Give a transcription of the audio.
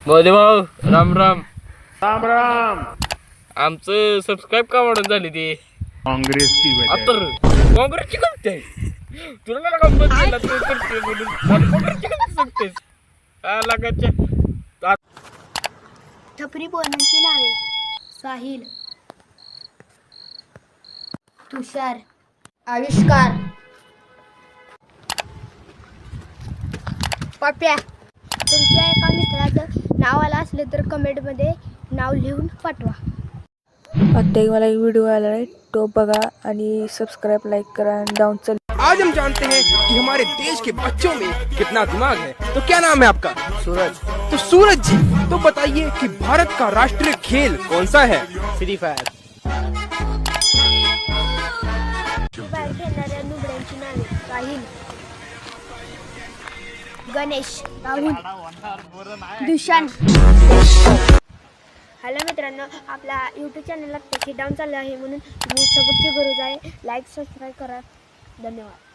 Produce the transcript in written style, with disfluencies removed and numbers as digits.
मोदी भाऊ राम राम. राम राम. आमचं सबस्क्राईब का वाढून झाली ती कांग्रेस की वजह आता काँग्रेसची करते तुला मला गंमत केला तू करते म्हणून मला काँग्रेसची कशी सांगतेस लागायच्या. छपरी पोरांची नावे साहिल, तुषार, आविष्कार, पप्या. तुमच्या एका मित्राचं नाव आलं असलं तर कमेंटमध्ये नाव लिहून पाठवा. आता एक मला एक व्हिडिओ आला आहे तो बघा आणि सबस्क्राईब लाईक करा आणि डाऊन चल. आज हम जानते हैं कि हमारे देश के बच्चों में कितना दिमाग है। तो क्या नाम है आपका? सूरज। तो सूरज जी, तो बताइए कि भारत का राष्ट्रीय खेल कौन सा है? Free fire. बाहेर खेळणाऱ्या नुबड्यांची नावे साहिल, गणेश, राहुल, दुशान. हॅलो मित्रांनो, आपल्या यूट्यूब चॅनलला त्याची डाऊन चाललं आहे म्हणून तुम्ही सपोर्टची गरज आहे. लाईक सबस्क्राईब करा. धन्यवाद.